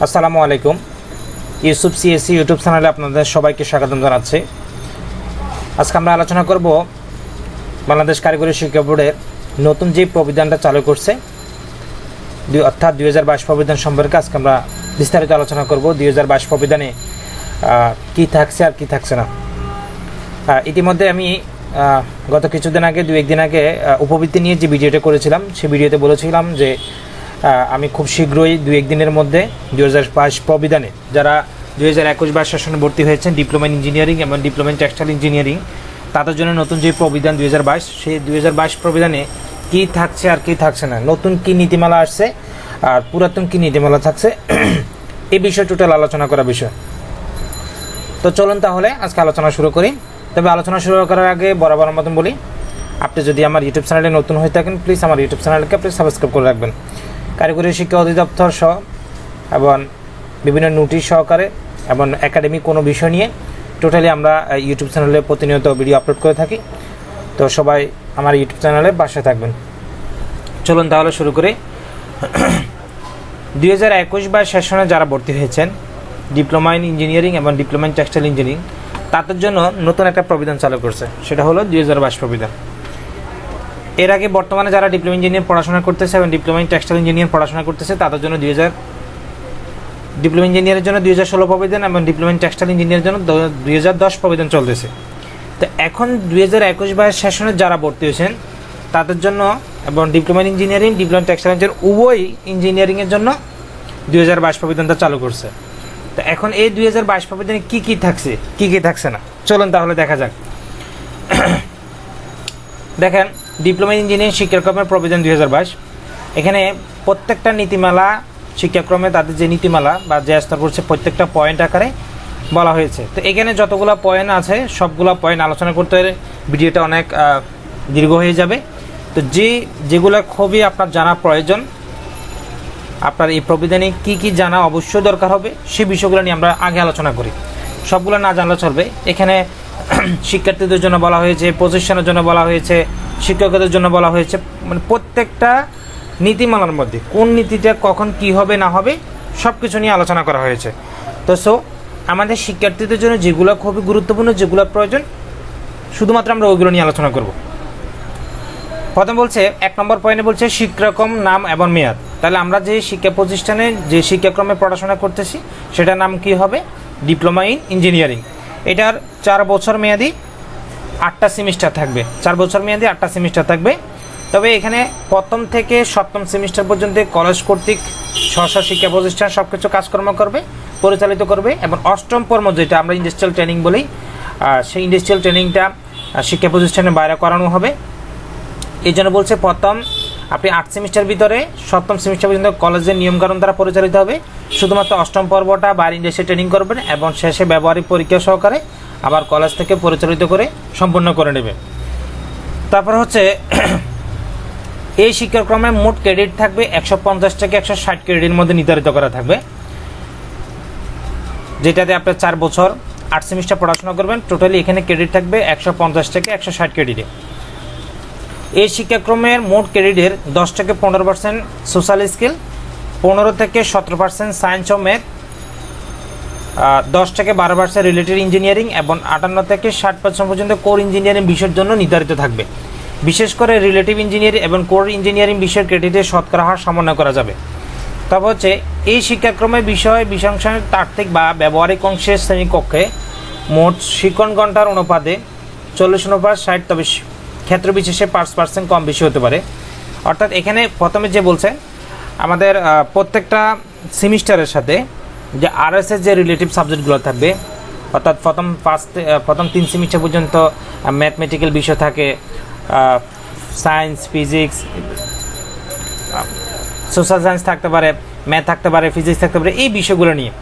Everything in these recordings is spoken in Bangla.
আসসালামু আলাইকুম। ইউসুফ সিএসসি ইউটিউব চ্যানেলে আপনাদের সবাইকে স্বাগত জানাচ্ছি। আজকে আমরা আলোচনা করব বাংলাদেশ কারিগরি শিক্ষা বোর্ডের নতুন যে প্রবিধানটা চালু করছে অর্থাৎ 2022 প্রবিধান সম্পর্কে আজকে আমরা বিস্তারিত আলোচনা করব। 2022 প্রবিধানে কি থাকছে আর কি থাকছে না। ইতিমধ্যে আমি গত কিছুদিন আগে একদিন আগে উপবৃত্তি নিয়ে যে ভিডিওটা করেছিলাম সেই ভিডিওতে বলেছিলাম যে আমি খুব শীঘ্রই একদিনের মধ্যে 2022 প্রবিধানে যারা 2021-22 সেশনে ভর্তি হয়েছেন ডিপ্লোমা ইন ইঞ্জিনিয়ারিং এবং ডিপ্লোমা ইন টেক্সটাইল ইঞ্জিনিয়ারিং তাদের জন্য নতুন যে প্রবিধান 2022 সেই 2022 প্রবিধানে কি থাকছে আর কি থাকছে না, নতুন কি নীতিমালা আসছে আর পুরাতন কি নীতিমালা থাকছে এই বিষয় টোটাল আলোচনা করা বিষয়। তো চলুন তাহলে আজকে আলোচনা শুরু করি। তবে আলোচনা শুরু করার আগে বরাবর মতন বলি, আপনি যদি আমার ইউটিউব চ্যানেলে নতুন হয়ে থাকেন প্লিজ আমার ইউটিউব চ্যানেলকে প্লিজ সাবস্ক্রাইব করে রাখবেন। কারিগরি শিক্ষা অধিদপ্তর সহ এবং বিভিন্ন নোটিশ সহকারে এবং একাডেমিক কোনো বিষয় নিয়ে টোটালি আমরা ইউটিউব চ্যানেলে প্রতিনিয়ত ভিডিও আপলোড করে থাকি। তো সবাই আমার ইউটিউব চ্যানেলে পাশে থাকবেন। চলুন তাহলে শুরু করি। 2021-22 সেশনে যারা ভর্তি হয়েছেন ডিপ্লোমা ইন ইঞ্জিনিয়ারিং এবং ডিপ্লোমা ইন টেক্সটাইল ইঞ্জিনিয়ারিং তাদের জন্য নতুন একটা প্রবিধান চালু করছে, সেটা হলো 2022 প্রবিধান। এর আগে বর্তমানে যারা ডিপ্লোমা ইঞ্জিনিয়ার পড়াশোনা করতেছে এবং ডিপ্লোমা ইন টেক্সটাইল ইঞ্জিনিয়ার পড়াশোনা করতেছে তাদের জন্য ডিপ্লোমা ইঞ্জিনিয়ারের জন্য 2016 প্রবিধান এবং ডিপ্লোমা ইন টেক্সটাইল ইঞ্জিনিয়ারের জন্য 2010 প্রবিধান চলতেছে। তো এখন 2021-22 সেশনে যারা ভর্তি হয়েছেন তাদের জন্য এবং diploma in engineering diploma textile engineering উভয় ইঞ্জিনিয়ারিংয়ের জন্য 2022 প্রবিধানটা চালু করছে। তো এখন এই 2022 প্রবিধানে কি থাকছে কি থাকছে না চলুন তাহলে দেখা যাক। দেখেন, ডিপ্লোমা ইঞ্জিনিয়ারিং শিক্ষাক্রমের প্রবিধান 2022, এখানে প্রত্যেকটা নীতিমালা শিক্ষাক্রমে তাদের যে নীতিমালা বা যে স্তর করছে প্রত্যেকটা পয়েন্ট আকারে বলা হয়েছে। তো এখানে যতগুলো পয়েন্ট আছে সবগুলো পয়েন্ট আলোচনা করতে হলে ভিডিওটা অনেক দীর্ঘ হয়ে যাবে। তো যেগুলো খুবই আপনার জানা প্রয়োজন, আপনার এই প্রবিধানে কি জানা অবশ্যই দরকার হবে সেই বিষয়গুলো নিয়ে আমরা আগে আলোচনা করি। সবগুলো না জানলে চলবে। এখানে শিক্ষার্থীদের জন্য বলা হয়েছে, প্রতিষ্ঠানের জন্য বলা হয়েছে, শিক্ষকদের জন্য বলা হয়েছে, মানে প্রত্যেকটা নীতিমালার মধ্যে কোন নীতিটা কখন কি হবে না হবে সব কিছু নিয়ে আলোচনা করা হয়েছে। তো আমাদের শিক্ষার্থীদের জন্য যেগুলো খুবই গুরুত্বপূর্ণ, যেগুলো প্রয়োজন শুধুমাত্র আমরা ওইগুলো নিয়ে আলোচনা করব। প্রথম বলছে 1 নম্বর পয়েন্টে বলছে শিক্ষাক্রম নাম এবং মেয়াদ। তাহলে আমরা যে শিক্ষা প্রতিষ্ঠানে যে শিক্ষাক্রমে পড়াশোনা করতেছি সেটার নাম কি হবে? Diploma in engineering. এটার 4 বছর মেয়াদি 8টা সেমিস্টার থাকবে। 4 বছর মেয়াদি 8টা সেমিস্টার থাকবে। তবে এখানে প্রথম থেকে 7ম সেমিস্টার পর্যন্ত কলেজ কর্তৃক স্ব শিক্ষা প্রতিষ্ঠান সব কিছু কাজকর্ম করবে, পরিচালিত করবে এবং 8ম পর্ব যেটা আমরা ইন্ডাস্ট্রিয়াল ট্রেনিং বলি সেই ইন্ডাস্ট্রিয়াল ট্রেনিংটা শিক্ষা প্রতিষ্ঠানের বাইরে করানো হবে। এই জন্য বলছে প্রথম আপনি 8 সেমিস্টার ভিতরে 7ম সেমিস্টার পর্যন্ত কলেজের নিয়মকানুন দ্বারা পরিচালিত হবে। শুধুমাত্র 8ম পর্বটা বাইরে ইন্ডাস্ট্রিয়াল ট্রেনিং করবেন এবং শেষে ব্যবহারিক পরীক্ষা সহকারে আবার কলেজ থেকে পরিচালিত করে সম্পূর্ণ করে নেবে। তারপর হচ্ছে এই শিক্ষাক্রমে মোট ক্রেডিট থাকবে 150 থেকে 160 ক্রেডিটের মধ্যে নির্ধারিত করা থাকবে, যেটাতে আপনি 4 বছর 8 সেমিস্টার পড়াশোনা করবেন। টোটালি এখানে ক্রেডিট থাকবে 150 থেকে 160 ক্রেডিটে। এই শিক্ষাক্রমের মোট ক্রেডিটের 10 থেকে 15% সোশ্যাল স্কিল, 15 থেকে 17% সায়েন্স ও ম্যাথ, 10 থেকে 12% রিলেটেড ইঞ্জিনিয়ারিং এবং 58 থেকে 60% পর্যন্ত কোর ইঞ্জিনিয়ারিং বিষয়ের জন্য নির্ধারিত থাকবে। বিশেষ করে রিলেটিভ ইঞ্জিনিয়ারিং এবং কোর ইঞ্জিনিয়ারিং বিষয়ের ক্রেডিটের শতকরা হার সমন্বয় করা যাবে। তবে হচ্ছে এই শিক্ষাক্রমের বিষয়াংশের তাত্ত্বিক বা ব্যবহারিক অংশের শ্রেণীকক্ষে মোট শিক্ষণ ঘন্টার অনুপাতে 40/60, তবে ক্ষেত্র বিশেষে 5% কম বেশি হতে পারে। অর্থাৎ এখানে প্রথমে যে বলছে আমাদের প্রত্যেকটা সেমিস্টারের সাথে যে আরএসএস যে রিলেটিভ সাবজেক্টগুলো থাকবে, অর্থাৎ প্রথম 3 সেমিস্টার পর্যন্ত ম্যাথমেটিক্যাল বিষয় থাকে, সায়েন্স, ফিজিক্স, সোশ্যাল সায়েন্স থাকতে পারে, ম্যাথ থাকতে পারে, ফিজিক্স থাকতে পারে, এই বিষয়গুলো নিয়ে।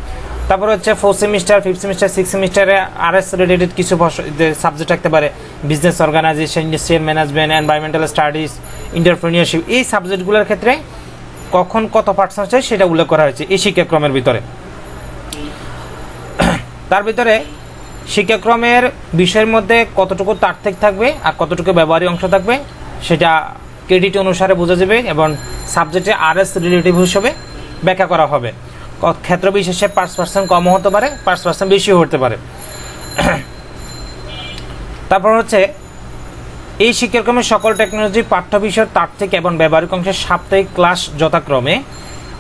তারপর হচ্ছে 4 সেমিস্টার, 5 সেমিস্টার, 6 সেমিস্টারে আরএস রিলেটেড কিছু সাবজেক্ট থাকতে পারে, business organisation, industrial management, environmental studies, entrepreneurship. এই সাবজেক্টগুলোর ক্ষেত্রে কখন কত পার্সেন্ট হয় সেটা উল্লেখ করা হয়েছে এই শিক্ষাক্রমের ভিতরে। তার ভিতরে শিক্ষাক্রমের বিষয়ের মধ্যে কতটুকু তাত্ত্বিক থাকবে আর কতটুকু ব্যবহারিক অংশ থাকবে সেটা ক্রেডিট অনুসারে বোঝা যাবে এবং সাবজেক্টে আরএস রিলেটিভ হিসেবে ব্যাখ্যা করা হবে। ক্ষেত্র বিশেষে 5% কমও হতে পারে, 5% বেশিও হতে পারে। তারপর হচ্ছে এই শিক্ষাক্রমে সকল টেকনোলজি পাঠ্য বিষয়ের তাত্ত্বিক এবং ব্যবহারিক অংশের সাপ্তাহিক ক্লাস যথাক্রমে,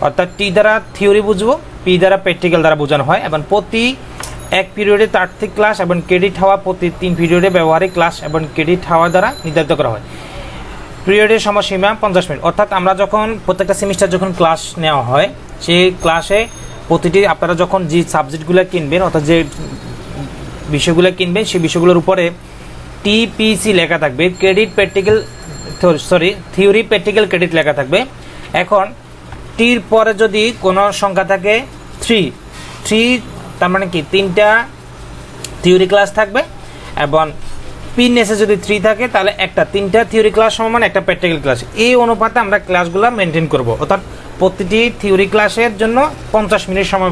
অর্থাৎ টি দ্বারা থিওরি বুঝবো, পি দ্বারা প্র্যাকটিক্যাল দ্বারা বোঝানো হয়, এবং প্রতি এক পিরিয়ডে তাত্ত্বিক ক্লাস এবং ক্রেডিট হওয়া প্রতি 3 পিরিয়ডে ব্যবহারিক ক্লাস এবং ক্রেডিট হওয়া দ্বারা নির্ধারিত করা হয়। পিরিয়ডের সময়সীমা 50 মিনিট। অর্থাৎ আমরা যখন প্রত্যেকটা সেমিস্টার যখন ক্লাস নেওয়া হয়, সেই ক্লাসে প্রতিটি আপনারা যখন যে সাবজেক্টগুলো কিনবেন, অর্থাৎ যে বিষয়গুলো কিনবেন, সেই বিষয়গুলোর উপরে টিপিসি লেখা থাকবে, credit practical theory practical credit লেখা থাকবে। এখন টির পরে যদি কোনো সংখ্যা থাকে 3 তার মানে কি 3টা থিওরি ক্লাস থাকবে, এবং পিনেসে যদি 3 থাকে তাহলে 3টা থিওরি ক্লাস সমান একটা প্র্যাকটিক্যাল ক্লাস। এই অনুপাতে আমরা ক্লাসগুলো মেনটেন করব। অর্থাৎ প্রতিটি থিওরি ক্লাসের জন্য 50 মিনিট সময়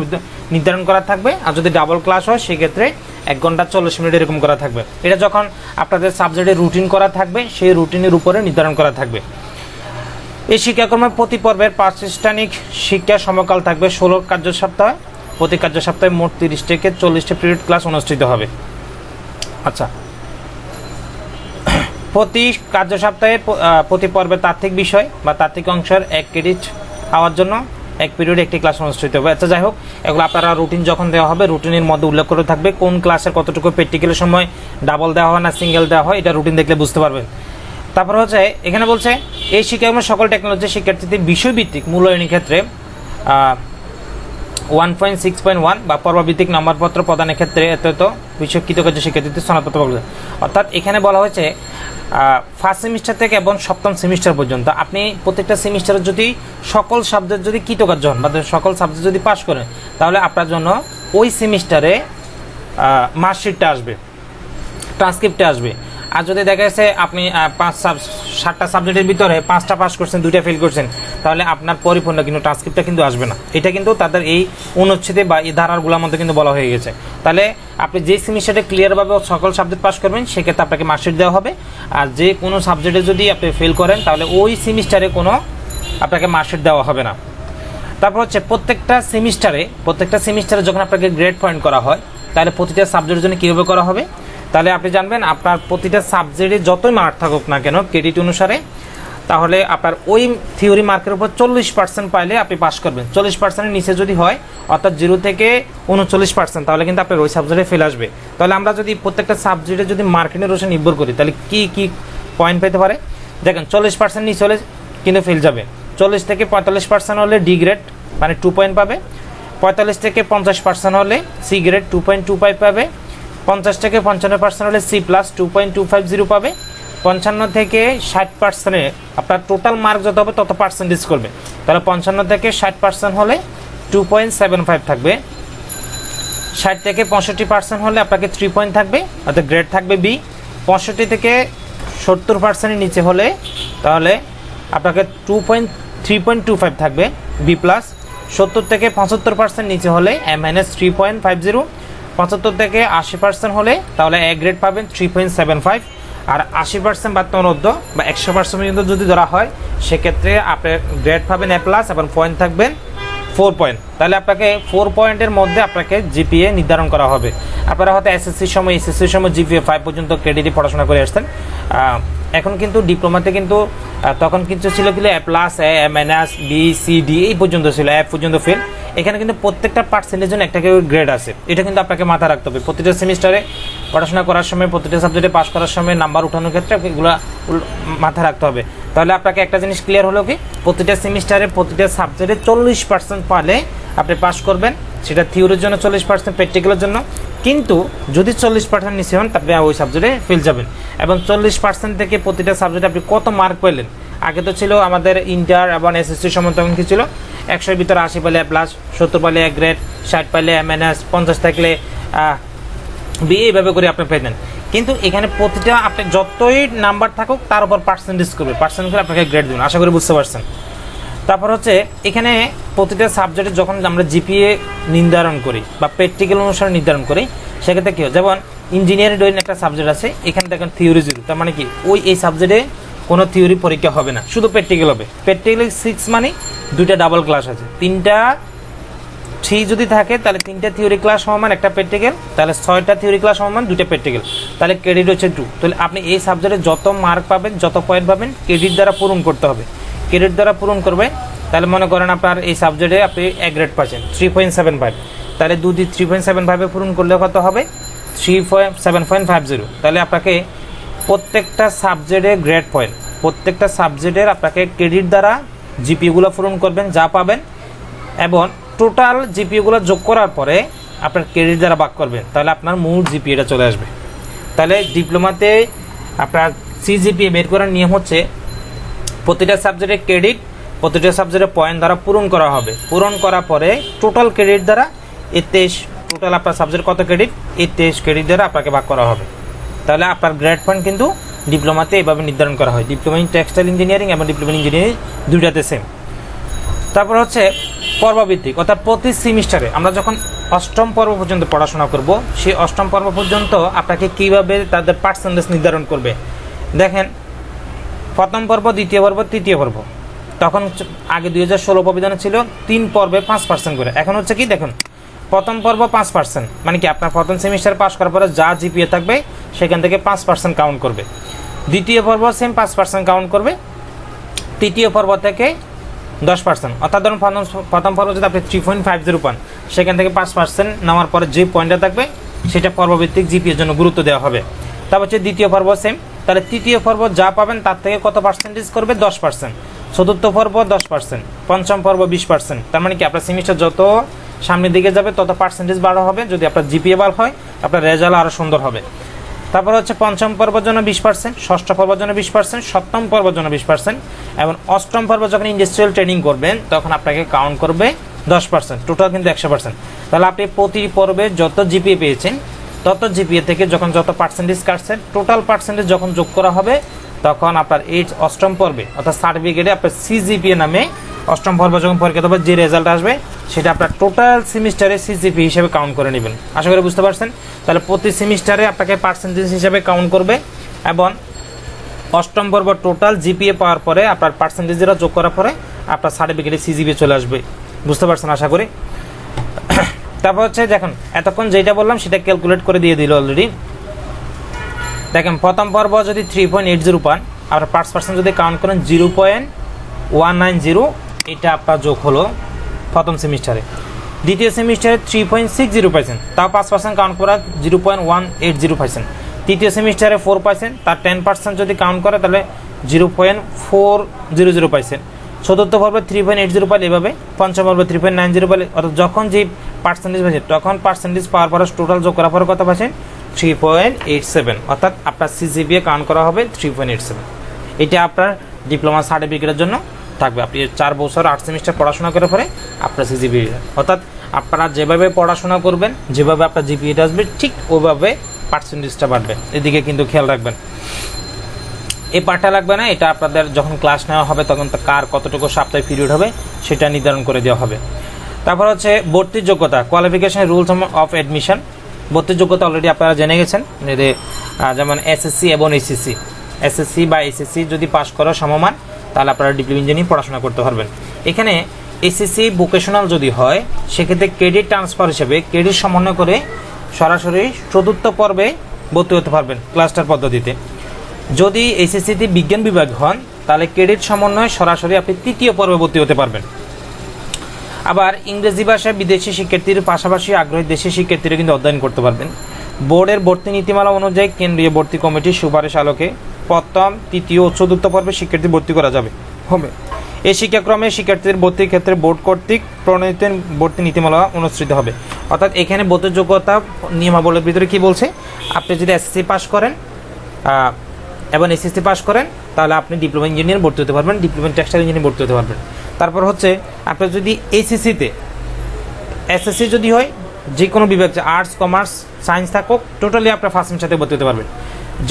নির্ধারণ করা থাকবে, আর যদি ডাবল ক্লাস হয় সেক্ষেত্রে 1 ঘন্টা 40 মিনিট এরকম করা থাকবে। এটা যখন আপনাদের সাবজেক্টে রুটিন করা থাকবে, সেই রুটিনের উপরে নির্ধারণ করা থাকবে। এই শিক্ষাক্রমে প্রতি পর্বের প্রাতিষ্ঠানিক শিক্ষা সময়কাল থাকবে 16 কার্য সপ্তাহে। প্রতি কার্য সপ্তাহে মোট 30 থেকে 40টা পিরিয়ড ক্লাস অনুষ্ঠিত হবে। আচ্ছা, প্রতি কার্য সপ্তাহে প্রতি পর্বে তাত্ত্বিক বিষয় বা তাত্ত্বিক অংশের 1 ক্রেডিট হওয়ার জন্য 1 পিরিয়ডে একটি ক্লাস অনুষ্ঠিত হবে। আচ্ছা, যাই হোক, এগুলো আপনারা রুটিন যখন দেওয়া হবে, রুটিনের মধ্যে উল্লেখ করে থাকবে কোন ক্লাসের কতটুকু প্র্যাকটিক্যালের সময় ডাবল দেওয়া হয় না সিঙ্গেল দেওয়া হয়, এটা রুটিন দেখলে বুঝতে পারবেন। তারপর হচ্ছে এখানে বলছে এই শিক্ষাক্রমে সকল টেকনোলজি শিক্ষার্থীদের বিষয়ভিত্তিক মূল্যায়নের ক্ষেত্রে 1.6.1 বা পর্বভিত্তিক নম্বরপত্র প্রদানের ক্ষেত্রে এত বিষয় কৃতকার্য শিক্ষার্থীদের সনদপত্র বলবে। অর্থাৎ এখানে বলা হয়েছে ফার্স্ট সেমিস্টার থেকে এবং 7ম সেমিস্টার পর্যন্ত আপনি প্রত্যেকটা সেমিস্টারে যদি সকল সাবজেক্ট যদি কৃতকার্য হন বা সকল সাবজেক্ট যদি পাস করেন, তাহলে আপনার জন্য ওই সেমিস্টারে মার্কশিটটা আসবে, ট্রান্সক্রিপ্টে আসবে। আর যদি দেখা যাচ্ছে আপনি 7টা সাবজেক্টের ভিতরে 5টা পাস করছেন, 2টা ফেল করছেন, তাহলে আপনার পরিপূর্ণ কিন্তু ট্রান্সক্রিপ্টটা কিন্তু আসবে না। এটা কিন্তু তাদের এই অনুচ্ছেদে বা এই ধারাগুলোর মধ্যে কিন্তু বলা হয়ে গেছে। তাহলে আপনি যে সেমিস্টারে ক্লিয়ারভাবে সকল সাবজেক্ট পাস করবেন, সেক্ষেত্রে আপনাকে মার্কশিট দেওয়া হবে। আর যে কোনো সাবজেক্টে যদি আপনি ফেল করেন, তাহলে ওই সেমিস্টারে কোনো আপনাকে মার্কশিট দেওয়া হবে না। তারপর হচ্ছে প্রত্যেকটা সেমিস্টারে যখন আপনাকে গ্রেড পয়েন্ট করা হয়, তাহলে প্রতিটা সাবজেক্টের জন্য কীভাবে করা হবে, তাহলে আপনি জানবেন আপনার প্রতিটা সাবজেক্টে যতই মার্ক থাকুক না কেন ক্রেডিট অনুসারে, তাহলে আপনার ওই থিওরি মার্কের উপর 40% পাইলে আপনি পাস করবেন। 40%-এর নিচে যদি হয়, অর্থাৎ 0 থেকে 39%, তাহলে কিন্তু আপনার ওই সাবজেক্টে ফেল আসবে। তাহলে আমরা যদি প্রত্যেকটা সাবজেক্টে যদি মার্কিংয়ের উপর নির্ভর করি, তাহলে কি পয়েন্ট পেতে পারে দেখেন। 40% নিচে হলে কিন্তু ফেল যাবে। 40 থেকে 45% হলে ডি গ্রেড মানে 2 পয়েন্ট পাবে। 45 থেকে 50% হলে সি গ্রেড 2.25 পাবে। 50 থেকে 55% হলে সি প্লাস 2.250 পাবে। 55 থেকে 60%-এ আপনার টোটাল মার্ক যত হবে তত পার্সেন্টেজ করবে। তাহলে 55 থেকে 60% হলে 2.75 থাকবে। 60 থেকে 65% হলে আপনাকে 3 পয়েন্ট থাকবে, অর্থাৎ গ্রেড থাকবে বি। 65 থেকে 70%-এর নিচে হলে তাহলে আপনাকে 3.25 থাকবে বি প্লাস। 70 থেকে 75% নিচে হলে -3.50। 75 থেকে 80% হলে তাহলে এ গ্রেড পাবেন 3.75। আর 80% বা তন্মধ্য বা 100% পর্যন্ত যদি ধরা হয়, সেক্ষেত্রে আপনার গ্রেড পাবেন এ প্লাস এবং পয়েন্ট থাকবেন 4 পয়েন্ট। তাহলে আপনাকে 4 পয়েন্টের মধ্যে আপনাকে জিপিএ নির্ধারণ করা হবে। আপনারা হয়তো এসএসসির সময় জিপিএ 5 পর্যন্ত ক্রেডিটে পড়াশোনা করে আসতেন। এখন কিন্তু ডিপ্লোমাতে কিন্তু তখন কিন্তু ছিল কি এ প্লাস, এ মাইনাস, বি, সি, ডি এই পর্যন্ত ছিল, এফ পর্যন্ত ফেল। এখানে কিন্তু প্রত্যেকটা পার্সেন্টের জন্য একটা গ্রেড আছে। এটা কিন্তু আপনাকে মাথায় রাখতে হবে। প্রতিটা সেমিস্টারে পড়াশোনা করার সময়, প্রতিটা সাবজেক্টে পাস করার সময় নাম্বার উঠানোর ক্ষেত্রে এগুলো মাথায় রাখতে হবে। তাহলে আপনাকে একটা জিনিস ক্লিয়ার হলো কি, প্রতিটা সেমিস্টারে প্রতিটা সাবজেক্টে 40% পালে আপনি পাস করবেন। সেটা থিওরির জন্য 40%, প্র্যাকটিক্যালের জন্য। কিন্তু যদি 40% নিচে হন, তারপরে ওই সাবজেক্টে ফেল যাবেন। এবং 40% থেকে প্রতিটা সাবজেক্টে আপনি কত মার্ক পেলেন, আগে তো ছিল আমাদের ইন্টার এবং এসএসসি সময় তখন কি ছিল 100-এর ভিতরে 80 পেলে এ প্লাস, 70 পেলে এ গ্রেড, 60 পেলে এ মাইনাস, 50 থাকলে বি, এইভাবে করে আপনি পেতেন। কিন্তু এখানে প্রতিটা আপনি যতই নাম্বার থাকুক তার উপর পার্সেন্টেজ করবে, পার্সেন্টেজ করে আপনাকে গ্রেড দেবেন। আশা করি বুঝতে পারছেন। তারপর হচ্ছে এখানে প্রতিটা সাবজেক্টে যখন আমরা জিপিএ নির্ধারণ করি বা প্র্যাকটিক্যাল অনুসারে নির্ধারণ করি, সেক্ষেত্রে কী হয়, যেমন ইঞ্জিনিয়ারিং ডোইন একটা সাবজেক্ট আছে, এখানে দেখেন থিওরি 0, তার মানে কি এই সাবজেক্টে কোনো থিওরি পরীক্ষা হবে না, শুধু প্র্যাকটিক্যাল হবে। প্র্যাকটিক্যাল 6 মানে 2টা ডাবল ক্লাস আছে, 3টা 3 যদি থাকে তাহলে 3টা থিওরি ক্লাস সমান একটা প্র্যাকটিক্যাল, তাহলে 6টা থিওরি ক্লাস সমান 2টা প্র্যাকটিক্যাল, তাহলে ক্রেডিট হচ্ছে 2। তাহলে আপনি এই সাবজেক্টে যত মার্ক পাবেন, যত পয়েন্ট পাবেন, ক্রেডিট দ্বারা পূরণ করতে হবে। ক্রেডিট দ্বারা পূরণ করবে, তাহলে মনে করেন আপনার এই সাবজেক্টে আপনি এ গ্রেড পাচ্ছেন 3.75, তাহলে 2 দিয়ে 3.75 পূরণ করলে কত হবে 7.50। তাহলে আপনাকে প্রত্যেকটা সাবজেক্টে গ্রেড পয়েন্ট, প্রত্যেকটা সাবজেক্টের আপনাকে ক্রেডিট দ্বারা জিপিগুলো পূরণ করবেন যা পাবেন, এবং টোটাল জিপিগুলো যোগ করার পরে আপনার ক্রেডিট দ্বারা ভাগ করবেন, তাহলে আপনার মূল জিপিএটা চলে আসবে। তাহলে ডিপ্লোমাতে আপনার সিজিপিএ বের করার নিয়ম হচ্ছে প্রতিটা সাবজেক্টের ক্রেডিট প্রতিটা সাবজেক্টের পয়েন্ট দ্বারা পূরণ করা হবে, পূরণ করার পরে টোটাল ক্রেডিট দ্বারা 23, টোটাল আপনার সাবজেক্ট কত ক্রেডিট 23 ক্রেডিট দ্বারা আপনাকে ভাগ করা হবে। তাহলে আপনার গ্রেড পয়েন্ট কিন্তু ডিপ্লোমাতে এভাবে নির্ধারণ করা হয়। ডিপ্লোমা ইন টেক্সটাইল ইঞ্জিনিয়ারিং এবং ডিপ্লোমা ইন ইঞ্জিনিয়ারিং দুইটাতে সেম। তারপর হচ্ছে পর্বভিত্তিক, অর্থাৎ প্রতি সেমিস্টারে আমরা যখন 8ম পর্ব পর্যন্ত পড়াশোনা করব, সেই 8ম পর্ব পর্যন্ত আপনাকে কীভাবে তাদের পার্সেন্টেজ নির্ধারণ করবে। দেখেন, প্রথম পর্ব, দ্বিতীয় পর্ব, তৃতীয় পর্ব, তখন আগে 2016 প্রবিধানে ছিল 3 পর্বে 5% করে। এখন হচ্ছে কি দেখুন, প্রথম পর্ব 5%, মানে কি আপনার প্রথম সেমিস্টার পাস করার পরে যা জিপিএ থাকবে সেখান থেকে 5% কাউন্ট করবে। দ্বিতীয় পর্ব সেম 5% কাউন্ট করবে। তৃতীয় পর্ব থেকে 10%, অর্থাৎ ধরুন প্রথম পর্ব যদি আপনি 3.50 পান, সেখান থেকে 5% নেওয়ার পরে যে পয়েন্টটা থাকবে সেটা পর্বভিত্তিক জিপিএর জন্য গুরুত্ব দেওয়া হবে। তারপর হচ্ছে দ্বিতীয় পর্ব সেম, তাহলে তৃতীয় পর্ব যা পাবেন তার থেকে কত পার্সেন্টেজ করবে 10%, চতুর্থ পর্ব 10%, পঞ্চম পর্ব 20%। তার মানে কি আপনার সেমিস্টার যত সামনের দিকে যাবে তত পার্সেন্টেজ বাড়া হবে। যদি আপনার জিপিএ ভালো হয় আপনার রেজাল্ট আরও সুন্দর হবে। তারপর হচ্ছে পঞ্চম পর্বের জন্য 20%, ষষ্ঠ পর্বের জন্য 20%, সপ্তম পর্বের জন্য 20%, এবং অষ্টম পর্ব যখন ইন্ডাস্ট্রিয়াল ট্রেনিং করবেন তখন আপনাকে কাউন্ট করবে 10%, টোটাল কিন্তু 100%। তাহলে আপনি প্রতি পর্বে যত জিপিএ পেয়েছেন তত জিপিএ থেকে যখন যত পার্সেন্টেজ কাটছেন, টোটাল পার্সেন্টেজ যখন যোগ করা হবে তখন আপনার এই অষ্টম পর্বে অর্থাৎ সার্টিফিকেটে আপনার সিজিপিএ নামে অষ্টম পর্ব যখন পরীক্ষা দেবে যে রেজাল্ট আসবে সেটা আপনার টোটাল সেমিস্টারে সিজিপি হিসেবে কাউন্ট করে নেবেন। আশা করি বুঝতে পারছেন। তাহলে প্রতি সেমিস্টারে আপনাকে পার্সেন্টেজ হিসেবে কাউন্ট করবে, এবং অষ্টম পর্ব টোটাল জিপিএ পাওয়ার পরে আপনার পার্সেন্টেজেরা যোগ করার পরে আপনার সার্টিফিকেটে সিজিপি চলে আসবে। বুঝতে পারছেন আশা করি। তারপর হচ্ছে দেখুন, এতক্ষণ যেটা বললাম সেটা ক্যালকুলেট করে দিয়ে দিল অলরেডি। দেখেন, প্রথম পর্ব যদি 3.80 পান, আপনার 5% যদি কাউন্ট করেন 0.190, এটা আপনার যোগ হলো প্রথম সেমিস্টারে। দ্বিতীয় সেমিস্টারে 3.60 পাইছেন, তাও 5% কাউন্ট করা 0.180 পাইছেন। তৃতীয় সেমিস্টারে 4%, তার 10% যদি কাউন্ট করে তাহলে 0.400 পাইছেন। চতুর্থ পর্বে 3.80 পাইলে এভাবে, পঞ্চম পর্বে 3.90 পাইলে, অর্থাৎ যখন যে পার্সেন্টেজ পাইছেন তখন পার্সেন্টেজ পাওয়ার পরে টোটাল যোগ করার পরে কত পাইছেন 3.87, অর্থাৎ আপনার সিজিপিএ কাউন্ট করা হবে 3.87। এটা আপনার ডিপ্লোমা সার্টিফিকেটের জন্য থাকবে। আপনি 4 বছর 8 সেমিস্টার পড়াশোনা করে পরে আপনার সিজিপিএ, অর্থাৎ আপনারা যেভাবে পড়াশোনা করবেন, যেভাবে আপনার জিপিএটা আসবে ঠিক ওইভাবে পার্সেন্টেজটা বাড়বে। এদিকে কিন্তু খেয়াল রাখবেন। এই পার্টটা লাগবে না, এটা আপনাদের যখন ক্লাস নেওয়া হবে তখন কার কতটুকু সাপ্তাহিক পিরিয়ড হবে সেটা নির্ধারণ করে দেওয়া হবে। তারপর হচ্ছে ভর্তির যোগ্যতা, কোয়ালিফিকেশন রুলস অফ অ্যাডমিশন। ভর্তির যোগ্যতা অলরেডি আপনারা জেনে গেছেন, যেমন এসএসসি এবং এসএসসি। এসএসসি বা এসএসসি যদি পাস করা সমমান তাহলে আপনারা ডিপ্লোমা ইঞ্জিনিয়ারিং পড়াশোনা করতে পারবেন। এখানে এসএসসি ভোকেশনাল যদি হয় সেক্ষেত্রে ক্রেডিট ট্রান্সফার হিসেবে ক্রেডিট সমন্বয় করে সরাসরি চতুর্থ পর্বে ভর্তি হতে পারবেন ক্লাস্টার পদ্ধতিতে। যদি এসএসসিতে বিজ্ঞান বিভাগ হন তাহলে ক্রেডিট সমন্বয় সরাসরি আপনি তৃতীয় পর্বে ভর্তি হতে পারবেন। আবার ইংরেজি ভাষায় বিদেশি শিক্ষার্থীর পাশাপাশি আগ্রহী দেশি শিক্ষার্থীরা কিন্তু অধ্যয়ন করতে পারবেন। বোর্ডের ভর্তি নীতিমালা অনুযায়ী কেন্দ্রীয় ভর্তি কমিটির সুপারিশ আলোকে প্রথম, তৃতীয় ও চতুর্থ পর্বে শিক্ষার্থী ভর্তি করা যাবে হবে। এই শিক্ষাক্রমে শিক্ষার্থীদের ভর্তির ক্ষেত্রে বোর্ড কর্তৃক প্রণীত ভর্তি নীতিমালা অনুসৃত হবে। অর্থাৎ এখানে ভর্তির যোগ্যতা নিয়মাবলীর ভিতরে কি বলছে, আপনি যদি এসএসসি পাস করেন এবং এসএসসি পাস করেন তাহলে আপনি ডিপ্লোমা ইঞ্জিনিয়ার ভর্তি হতে পারবেন, ডিপ্লোমা টেক্সটাইল ইঞ্জিনিয়ার ভর্তি হতে পারবেন। তারপর হচ্ছে আপনার যদি এসএসসি যদি হয় যে কোনো বিভাগ, আর্টস, কমার্স, সায়েন্স থাকুক, টোটালি আপনার ফার্স্ট সেমিস্টারে ভর্তি হতে পারবেন।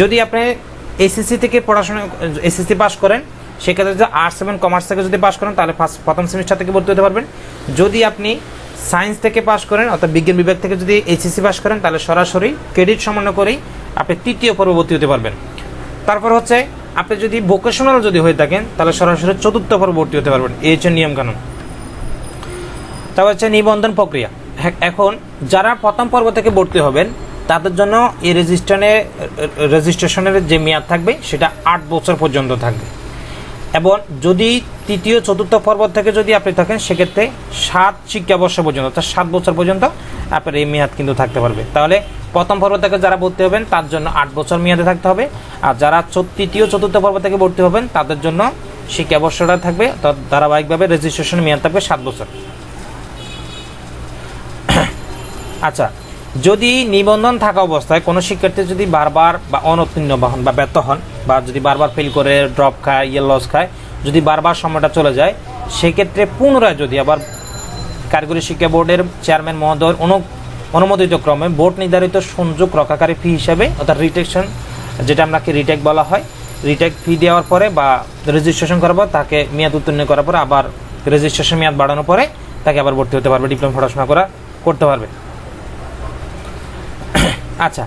যদি আপনি এসএসসি থেকে পড়াশোনা এসএসসি পাস করেন সেক্ষেত্রে যদি আর্টস এবং কমার্স থেকে যদি পাস করেন তাহলে প্রথম সেমিস্টার থেকে ভর্তি হতে পারবেন। যদি আপনি সায়েন্স থেকে পাস করেন অর্থাৎ বিজ্ঞান বিভাগ থেকে যদি এইচএসসি পাস করেন তাহলে সরাসরি ক্রেডিট সমন্বয় করেই আপনি তৃতীয় পর্বে ভর্তি হতে পারবেন। তারপর হচ্ছে আপনি যদি ভোকেশনাল যদি হয়ে থাকেন তাহলে সরাসরি চতুর্থ পর্বে ভর্তি হতে পারবেন। এই হচ্ছে নিয়মকানুন। তারপর হচ্ছে নিবন্ধন প্রক্রিয়া। এখন যারা প্রথম পর্ব থেকে ভর্তি হবেন তাদের জন্য এই রেজিস্ট্রেশনের যে মেয়াদ থাকবে সেটা 8 বছর পর্যন্ত থাকবে, এবং যদি তৃতীয় চতুর্থ পর্ব থেকে যদি আপনি থাকেন সেক্ষেত্রে 7 শিক্ষাবর্ষ পর্যন্ত, অর্থাৎ 7 বছর পর্যন্ত আপনার এই মেয়াদ কিন্তু থাকতে পারবে। তাহলে প্রথম পর্ব থেকে যারা ভর্তি হবেন তার জন্য 8 বছর মেয়াদে থাকতে হবে, আর যারা তৃতীয় চতুর্থ পর্ব থেকে ভর্তি হবেন তাদের জন্য শিক্ষাবর্ষটা থাকবে, ধারাবাহিকভাবে রেজিস্ট্রেশন মেয়াদ থাকবে 7 বছর। আচ্ছা, যদি নিবন্ধন থাকা অবস্থায় কোনো শিক্ষার্থী যদি বারবার বা অনুত্তীর্ণ হন বা ব্যর্থ হন, বা যদি বারবার ফেল করে ড্রপ খায়, লস খায়, যদি বারবার সময়টা চলে যায়, সেক্ষেত্রে পুনরায় যদি আবার কারিগরি শিক্ষা বোর্ডের চেয়ারম্যান মহোদয়ের অনুমোদিত ক্রমে বোর্ড নির্ধারিত সংযোগ রক্ষাকারী ফি হিসাবে, অর্থাৎ রিটেকশন, যেটা আপনাকে রিটেক বলা হয়, রিটেক ফি দেওয়ার পরে বা রেজিস্ট্রেশন করার পর তাকে মেয়াদ উত্তীর্ণ করার পরে আবার রেজিস্ট্রেশন মেয়াদ বাড়ানোর পরে তাকে আবার ভর্তি হতে পারবে, ডিপ্লোমা পড়াশোনা করতে পারবে। আচ্ছা,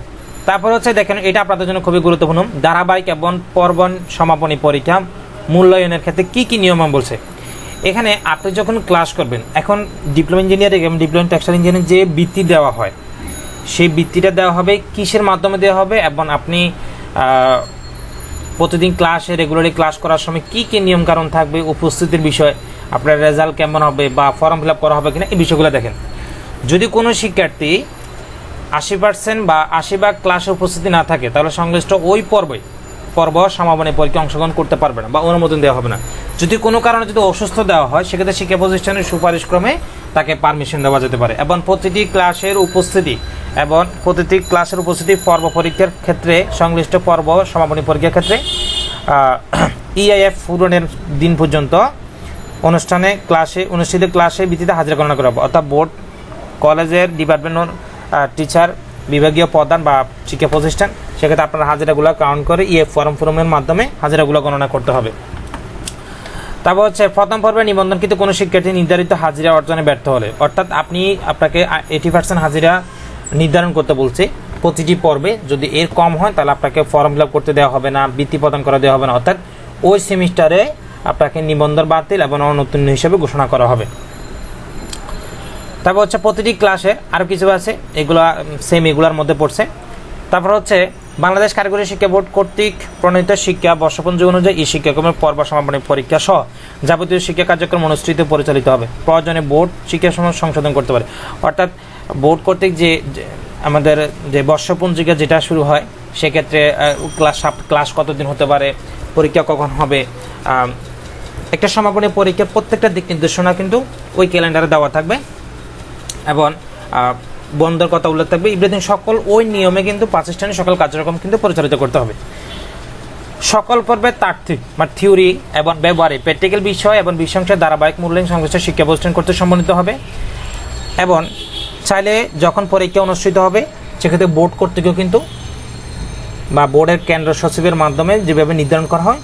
তারপর হচ্ছে দেখেন, এটা আপনাদের জন্য খুবই গুরুত্বপূর্ণ, ধারাবাহিক এবং পর্বণ সমাপনী পরীক্ষা মূল্যায়নের ক্ষেত্রে কি কি নিয়ম বলছে। এখানে আপনি যখন ক্লাস করবেন, এখন ডিপ্লোমা ইঞ্জিনিয়ারিং এবং ডিপ্লোমা টেক্সটাইল ইঞ্জিনিয়ারিং যে বৃত্তি দেওয়া হয় সেই বৃত্তিটা দেওয়া হবে কিসের মাধ্যমে দেওয়া হবে, এবং আপনি প্রতিদিন ক্লাসে রেগুলারলি ক্লাস করার সময় কি কি নিয়মকানুন থাকবে, উপস্থিতির বিষয়, আপনার রেজাল্ট কেমন হবে বা ফর্ম ফিল আপ করা হবে কিনা, এই বিষয়গুলো দেখেন। যদি কোনো শিক্ষার্থী 80% বা 80% ক্লাসে উপস্থিতি না থাকে তাহলে সংশ্লিষ্ট ওই পর্ব সমাপনী পরীক্ষা অংশগ্রহণ করতে পারবে না বা অনুমোদন দেওয়া হবে না। যদি কোনো কারণে যদি অসুস্থ দেওয়া হয় সেক্ষেত্রে শিক্ষা প্রতিষ্ঠানের সুপারিশ ক্রমে তাকে পারমিশন দেওয়া যেতে পারে, এবং প্রতিটি ক্লাসের উপস্থিতি পর্ব পরীক্ষার ক্ষেত্রে সংশ্লিষ্ট পর্ব সমাপনী পরীক্ষার ক্ষেত্রে EIF পূরণের দিন পর্যন্ত অনুষ্ঠিত ক্লাসে ভিত্তিতে হাজিরা গণনা করা হবে, অর্থাৎ বোর্ড, কলেজের ডিপার্টমেন্ট টিচার, বিভাগীয় প্রধান বা শিক্ষা প্রতিষ্ঠান, সেক্ষেত্রে আপনার হাজিরাগুলো কাউন্ট করে EIF ফর্মের মাধ্যমে হাজিরাগুলো গণনা করতে হবে। তারপর হচ্ছে প্রথম পর্বে নিবন্ধনকৃত কোনো শিক্ষার্থী নির্ধারিত হাজিরা অর্জনে ব্যর্থ হলে, অর্থাৎ আপনাকে 80% হাজিরা নির্ধারণ করতে বলছে প্রতিটি পর্বে, যদি এর কম হয় তাহলে আপনাকে ফর্ম ফিল আপ করতে দেওয়া হবে না, বৃত্তি প্রদান করা দেওয়া হবে না, অর্থাৎ ওই সেমিস্টারে আপনাকে নিবন্ধন বাতিল এবং অনুত্তীর্ণ হিসেবে ঘোষণা করা হবে। তারপর হচ্ছে প্রতিটি ক্লাসে আরও কিছু আছে, এগুলোর মধ্যে পড়ছে। তারপর হচ্ছে বাংলাদেশ কারিগরি শিক্ষা বোর্ড কর্তৃক প্রণীত শিক্ষা বর্ষপঞ্জি অনুযায়ী এই শিক্ষাক্রমের পর্ব সমাপনী পরীক্ষা সহ যাবতীয় শিক্ষা কার্যক্রম অনুষ্ঠিত পরিচালিত হবে, প্রয়োজনে বোর্ড শিক্ষা সংশোধন করতে পারে। অর্থাৎ বোর্ড কর্তৃক যে আমাদের যে বর্ষপঞ্জিকা যেটা শুরু হয় সেক্ষেত্রে ক্লাস কতদিন হতে পারে, পরীক্ষা কখন হবে, একটা সমাপনী পরীক্ষার প্রত্যেকটা দিক নির্দেশনা কিন্তু ওই ক্যালেন্ডারে দেওয়া থাকবে, এবং বন্ধের কথা উল্লেখ থাকবে, ইভরিথিং সকল ওই নিয়মে কিন্তু প্রতিষ্ঠানে সকল কার্যক্রম কিন্তু পরিচালিত করতে হবে। সকল পর্বে তাত্ত্বিক বা থিওরি এবং ব্যবহারে প্র্যাকটিক্যাল বিষয় এবং বিষয়াংশের ধারাবাহিক মূল্যায়ন সংশ্লিষ্ট শিক্ষা প্রতিষ্ঠান করতে সম্মানিত হবে, এবং চাইলে যখন পরীক্ষা অনুষ্ঠিত হবে সেক্ষেত্রে বোর্ড কর্তৃকও কিন্তু বা বোর্ডের কেন্দ্র সচিবের মাধ্যমে যেভাবে নির্ধারণ করা হয়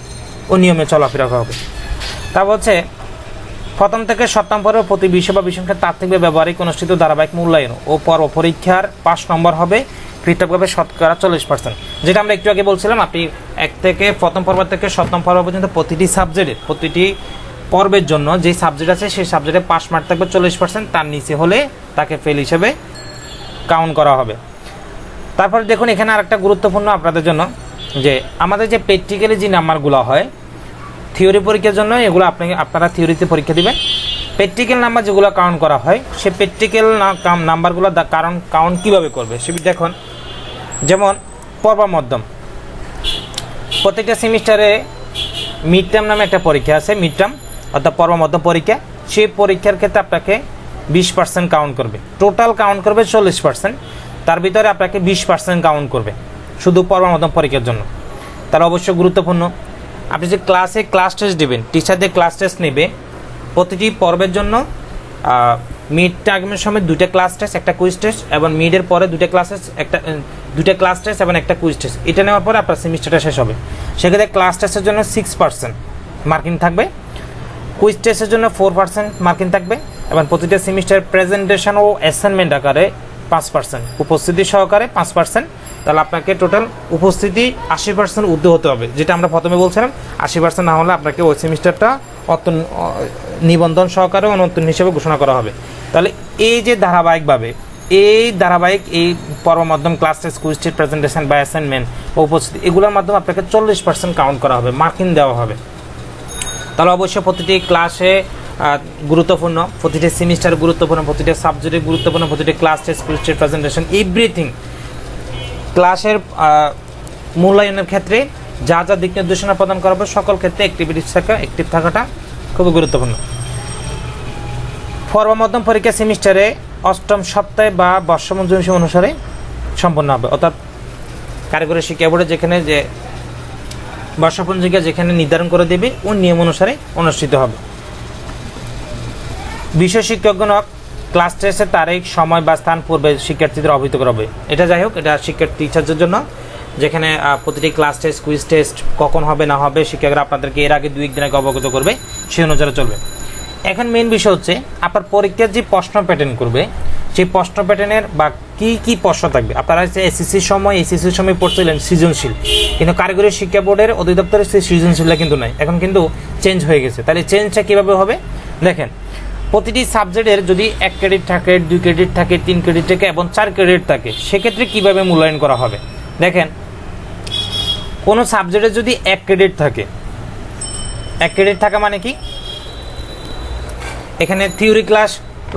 ওই নিয়মে চলাফেরা করা হবে। তারপর হচ্ছে প্রথম থেকে সপ্তম পর্বে প্রতি বিষয় বা বিষয়াংশের তাত্ত্বিক বা ব্যবহারিক অনুষ্ঠিত ধারাবাহিক মূল্যায়ন ও পর্ব পরীক্ষার 5 নম্বর হবে পৃথকভাবে শতকরা 40%, যেটা আমরা একটু আগে বলছিলাম। আপনি প্রথম পর্ব থেকে সপ্তম পর্ব পর্যন্ত প্রতিটি পর্বের জন্য যে সাবজেক্ট আছে সেই সাবজেক্টে পাস মার্ক থাকবে 40%, তার নিচে হলে তাকে ফেল হিসেবে কাউন্ট করা হবে। তারপরে দেখুন এখানে আরেকটা গুরুত্বপূর্ণ আপনাদের জন্য, যে আমাদের যে প্র্যাকটিক্যালি যে নাম্বারগুলো হয় থিওরি পরীক্ষার জন্য, এগুলো আপনারা থিওরিতে পরীক্ষা দিবেন। প্র্যাকটিক্যাল নাম্বার যেগুলো কাউন্ট করা হয় সেই প্র্যাকটিক্যাল নাম্বারগুলো কাউন্ট কীভাবে করবে সেটা দেখুন। যেমন পর্ব মধ্যম, প্রত্যেকটা সেমিস্টারে মিড টার্ম নামে একটা পরীক্ষা আছে, মিড টার্ম অর্থাৎ পর্ব মধ্যম পরীক্ষা, সেই পরীক্ষার ক্ষেত্রে আপনাকে 20% কাউন্ট করবে, টোটাল কাউন্ট করবে 40%, তার ভিতরে আপনাকে 20% কাউন্ট করবে শুধু পর্ব মধ্যম পরীক্ষার জন্য। তার অবশ্যই গুরুত্বপূর্ণ, আপনি যে ক্লাস টেস্ট দেবেন, টিচারদের ক্লাস টেস্ট নেবে প্রতিটি পর্বের জন্য। মিড টার্মের সময় 2টা ক্লাস টেস্ট, একটা কুইজ টেস্ট, এবং মিডের পরে 2টা ক্লাস টেস্ট এবং একটা কুইজ টেস্ট। এটা নেওয়ার পরে আপনার সেমিস্টারটা শেষ হবে। সেক্ষেত্রে ক্লাস টেস্টের জন্য 6% মার্কিং থাকবে, কুইজ টেস্টের জন্য 4% মার্কিং থাকবে, এবং প্রতিটা সেমিস্টার প্রেজেন্টেশন ও অ্যাসাইনমেন্ট আকারে 5%, উপস্থিতি সহকারে 5%। তাহলে আপনাকে টোটাল উপস্থিতি 80% ঊর্ধ্ব হতে হবে, যেটা আমরা প্রথমে বলছিলাম। 80% না হলে আপনাকে ওই সেমিস্টারটা নিবন্ধন সহকারে অনুত্তীর্ণ হিসেবে ঘোষণা করা হবে। তাহলে এই যে ধারাবাহিকভাবে এই পর্ব মাধ্যম class test, quiz test, presentation বা অ্যাসাইনমেন্ট ও উপস্থিতি এগুলোর মাধ্যমে আপনাকে 40% কাউন্ট করা হবে, মার্কিং দেওয়া হবে। তাহলে অবশ্যই প্রতিটি ক্লাসে গুরুত্বপূর্ণ, প্রতিটি সেমিস্টার গুরুত্বপূর্ণ, প্রতিটি সাবজেক্টে গুরুত্বপূর্ণ, প্রতিটি class test, quiz test, presentation everything ক্লাসের মূল্যায়নের ক্ষেত্রে যা যা দিক নির্দেশনা প্রদান করা হবে সকল ক্ষেত্রে অ্যাক্টিভ থাকাটা খুবই গুরুত্বপূর্ণ। পর্ব মাধ্যম পরীক্ষা সেমিস্টারে 8ম সপ্তাহে বা বর্ষপঞ্জি অনুসারে সম্পন্ন হবে, অর্থাৎ কারিগরি শিক্ষা বোর্ডে যেখানে যে বর্ষপঞ্জিকা যেখানে নির্ধারণ করে দেবে ওই নিয়ম অনুসারে অনুষ্ঠিত হবে। বিষয় শিক্ষকগণ ক্লাস টেস্টের তারিখ, সময় বা স্থান পূর্বে শিক্ষার্থীদের অবহিত করা হবে। এটা যাই হোক, এটা শিক্ষার্থী টিচারদের জন্য, যেখানে প্রতিটি ক্লাস টেস্ট, কুইজ টেস্ট কখন হবে না হবে শিক্ষকরা আপনাদেরকে এর আগে 2-1 দিন আগে অবগত করবে, সেই অনুযায়ী চলবে। এখন মেইন বিষয় হচ্ছে আপনার পরীক্ষার যে প্রশ্ন প্যাটার্ন করবে সেই প্রশ্ন প্যাটার্নের বা কি প্রশ্ন থাকবে। আপনারা এসএসসির সময় পড়ছিলেন সৃজনশীল, কিন্তু কারিগরি শিক্ষা বোর্ডের অধিদপ্তরে সেই সৃজনশীলটা কিন্তু নাই, এখন কিন্তু চেঞ্জ হয়ে গেছে। তাহলে চেঞ্জটা কীভাবে হবে দেখেন, প্রতিটি সাবজেক্টের যদি 1 ক্রেডিট থাকে, 2 ক্রেডিট থাকে, 3 ক্রেডিট থাকে এবং 4 ক্রেডিট থাকে, সেক্ষেত্রে কীভাবে মূল্যায়ন করা হবে দেখেন। কোনো সাবজেক্টে যদি 1 ক্রেডিট থাকে, 1 ক্রেডিট থাকা মানে কি, এখানে থিওরি ক্লাস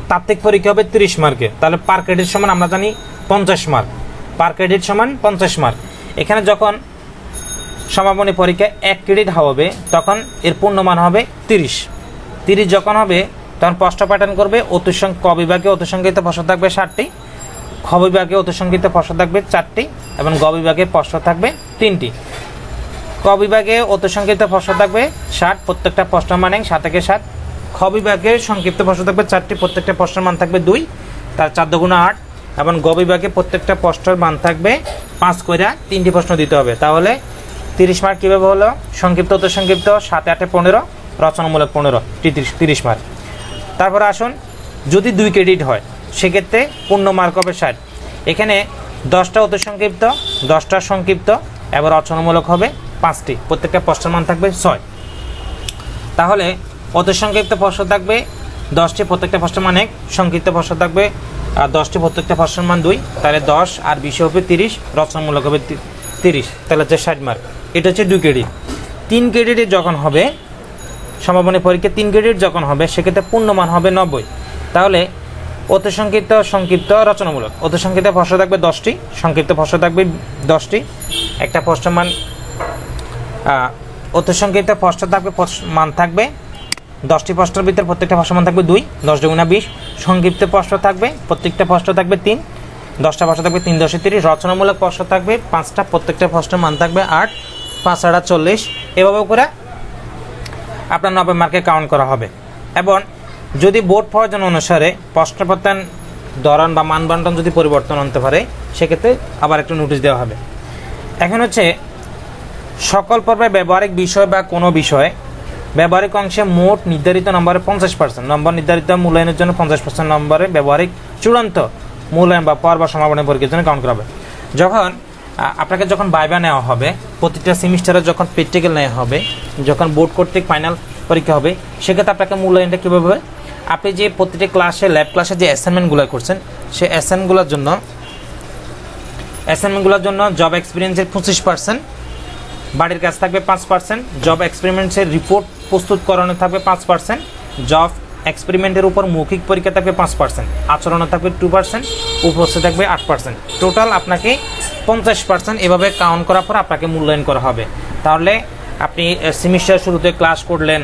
তাত্ত্বিক পরীক্ষা হবে 30 মার্কের, তাহলে পার ক্রেডিট সমান আমরা জানি 50 মার্ক, পার ক্রেডিট সমান 50 মার্ক। এখানে যখন সমাপনী পরীক্ষা 1 ক্রেডিট হবে তখন এর পূর্ণমান হবে 30 যখন হবে তখন প্রশ্ন প্যাটার্ন করবে ক বিভাগে অতিসংখ্যিত প্রশ্ন থাকবে 60টি, খ বিভাগে অতিসংখ্যিত প্রশ্ন থাকবে 4টি এবং গ বিভাগে প্রশ্ন থাকবে 3টি। ক বিভাগে অতিসংখ্যিত প্রশ্ন থাকবে 60, প্রত্যেকটা প্রশ্ন মানে 7 থেকে 7। খ বিভাগে সংক্ষিপ্ত প্রশ্ন থাকবে 4টি, প্রত্যেকটা প্রশ্নের মান থাকবে 2, তার 4 × 8 এবং গ বিভাগে প্রত্যেকটা প্রশ্নের মান থাকবে 5 করে 3টি প্রশ্ন দিতে হবে। তাহলে 30 মার্ক কীভাবে হলো, সংক্ষিপ্ত অতিসংক্ষিপ্ত 7 8 15, রচনামূলক 15, 30 মার্ক। তারপরে আসুন, যদি 2 ক্রেডিট হয় সেক্ষেত্রে পূর্ণ মার্ক হবে 60। এখানে 10টা অতিসংক্ষিপ্ত, 10টা সংক্ষিপ্ত এবং রচনামূলক হবে 5টি, প্রত্যেকটা প্রশ্নের মান থাকবে 6। তাহলে অতিসংক্ষিপ্ত প্রশ্ন থাকবে 10টি, প্রত্যেকটা প্রশ্নের মান 1, সংক্ষিপ্ত প্রশ্ন থাকবে 10টি, প্রত্যেকটা প্রশ্নের মান 2, তাহলে 10 আর 20 হবে 30, রচনামূলক হবে 30, তাহলে হচ্ছে 60 মার্ক। এটা হচ্ছে 2 ক্রেডিট। 3 ক্রেডিটে যখন হবে সমাপনী পরীক্ষা 3 ক্রেডিট যখন হবে সেক্ষেত্রে পূর্ণমান হবে 90। তাহলে অতিসংক্ষিপ্ত, সংক্ষিপ্ত, রচনামূলক, অতিসংক্ষিপ্ত প্রশ্ন থাকবে 10টি, সংক্ষিপ্ত প্রশ্ন থাকবে 10টি, একটা প্রশ্নের মান অতিসংক্ষিপ্ত প্রশ্ন থাকবে মান থাকবে 10টি প্রশ্নের ভিতরে প্রত্যেকটা প্রশ্নের মান থাকবে 2, 10 × 20। সংক্ষিপ্ত প্রশ্ন থাকবে প্রত্যেকটা প্রশ্ন থাকবে 3, 10টা প্রশ্ন থাকবে 3 × 10 = 30। রচনামূলক প্রশ্ন থাকবে 5টা, প্রত্যেকটা প্রশ্নের মান থাকবে 8, 5 × 8 = 40। এভাবে করে আপনার 90 মার্কে কাউন্ট করা হবে। এবং যদি বোর্ড প্রয়োজন অনুসারে প্রশ্নপত্র ধরন বা মানবন্টন যদি পরিবর্তন আনতে পারে সেক্ষেত্রে আবার একটা নোটিশ দেওয়া হবে। এখন হচ্ছে সকল পর্বে ব্যবহারিক বিষয় বা কোনো বিষয় ব্যবহারিক অংশে মোট নির্ধারিত নম্বরে 50% নম্বর নির্ধারিত মূল্যায়নের জন্য 50% নম্বরে ব্যবহারিক চূড়ান্ত মূল্যায়ন বা পর্ব সমাপনী পরীক্ষার জন্য কাউন্ট করা হবে। আপনাকে যখন ভাইভা নেওয়া হবে, প্রতিটা সেমিস্টারে যখন প্র্যাকটিক্যাল নেওয়া হবে, যখন বোর্ড কর্তৃক ফাইনাল পরীক্ষা হবে, সেক্ষেত্রে আপনাকে মূল্যায়নটা কীভাবে হবে, আপনি যে প্রতিটি ক্লাসে ল্যাব ক্লাসে যে অ্যাসাইনমেন্টগুলো করছেন সেই অ্যাসাইনমেন্টগুলোর জন্য জব এক্সপিরিয়েন্সের 25%, বাড়ির কাজ থাকবে 5%, জব এক্সপেরিমেন্টসের রিপোর্ট প্রস্তুতকরণে থাকবে 5%, জব এক্সপেরিমেন্টের উপর মৌখিক পরীক্ষা থাকবে 5%, আচরণে থাকবে 2%, উপস্থিত থাকবে 8%। টোটাল আপনাকে 50% এভাবে কাউন্ট করার পর আপনাকে মূল্যায়ন করা হবে। তাহলে আপনি সেমিস্টার শুরুতে ক্লাস করলেন,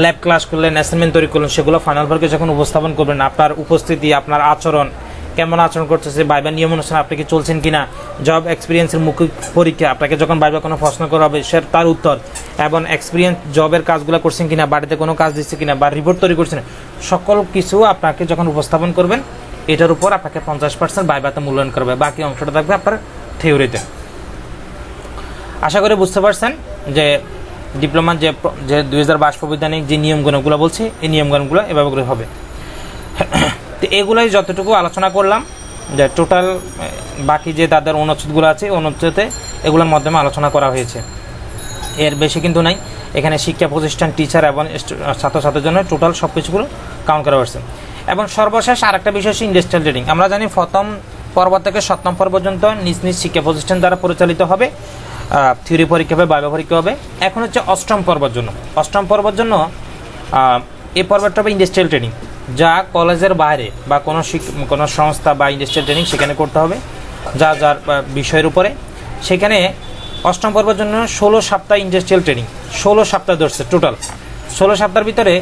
ল্যাব ক্লাস করলেন, অ্যাসাইনমেন্ট তৈরি করলেন, সেগুলো ফাইনাল পরীক্ষায় যখন উপস্থাপন করবেন, আপনার উপস্থিতি, আপনার আচরণ, কেমন আচরণ করতেছে, ভাইভা নিয়ম অনুসারে আপনি কি চলছেন কিনা, জব এক্সপিরিয়েন্সের মৌখিক পরীক্ষা আপনাকে যখন ভাইভা কোনো প্রশ্ন করা হবে সে তার উত্তর, এবং এক্সপিরিয়েন্স জবের কাজগুলো করছেন কিনা, বাড়িতে কোনো কাজ দিচ্ছে কিনা বা রিপোর্ট তৈরি করছেন, সকল কিছু আপনাকে যখন উপস্থাপন করবেন এটার উপর আপনাকে 50% ভাইভাতে মূল্যায়ন করবে, বাকি অংশটা থাকবে আপনার থিওরিতে। আশা করি বুঝতে পারছেন যে ডিপ্লোমার যে 2022 প্রবিধানিক যে নিয়মগুলো বলছি এই নিয়মগুলো এভাবে করে হবে। তো এগুলোই যতটুকু আলোচনা করলাম, যে টোটাল বাকি যে তাদের অনুচ্ছেদগুলো আছে অনুচ্ছেদে এগুলোর মাধ্যমে আলোচনা করা হয়েছে, এর বেশি কিন্তু নাই। এখানে শিক্ষা প্রতিষ্ঠান, টিচার এবং ছাত্রছাত্রীর জন্য টোটাল সব কিছুগুলো কাউন্ট করা হয়েছে। এবং সর্বশেষ আরেকটা বিষয় হচ্ছে ইন্ডাস্ট্রিয়াল ট্রেনিং। আমরা জানি প্রথম পর্ব থেকে 7ম পর্ব পর্যন্ত নিজ নিজ শিক্ষা প্রতিষ্ঠান দ্বারা পরিচালিত হবে, থিওরি পরীক্ষা হবে, ভাইভা পরীক্ষা হবে। এখন হচ্ছে 8ম পর্বের জন্য। 8ম পর্বের জন্য এই পর্বটা হবে ইন্ডাস্ট্রিয়াল ট্রেনিং, যা কলেজের বাইরে বা কোনো সংস্থা বা ইন্ডাস্ট্রিয়াল ট্রেনিং সেখানে করতে হবে যা যার বিষয়ের উপরে। সেখানে 8ম পর্বের জন্য 16 সপ্তাহ ইন্ডাস্ট্রিয়াল ট্রেনিং, 16 সপ্তাহ ধরছে টোটাল। 16 সপ্তাহের ভিতরে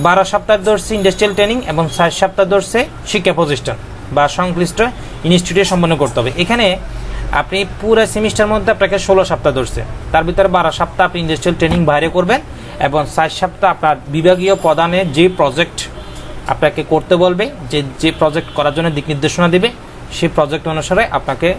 12 সপ্তাহ ধরছে ইন্ডাস্ট্রিয়াল ট্রেনিং এবং 4 সপ্তাহ ধরছে শিক্ষা প্রতিষ্ঠান বা সংশ্লিষ্ট ইনস্টিটিউটে সম্পন্ন করতে হবে। এখানে আপনি পুরো সেমিস্টার মধ্যে আপনাকে 16 সপ্তাহ ধরছে, তার ভিতরে 12 সপ্তাহ আপনি ইন্ডাস্ট্রিয়াল ট্রেনিং বাইরে করবেন এবং 4 সপ্তাহ আপনার বিভাগীয় প্রধানে যে প্রজেক্ট আপনাকে করতে বলবে, যে প্রজেক্ট করার জন্য দিক নির্দেশনা দেবে, সেই প্রজেক্ট অনুসারে আপনাকে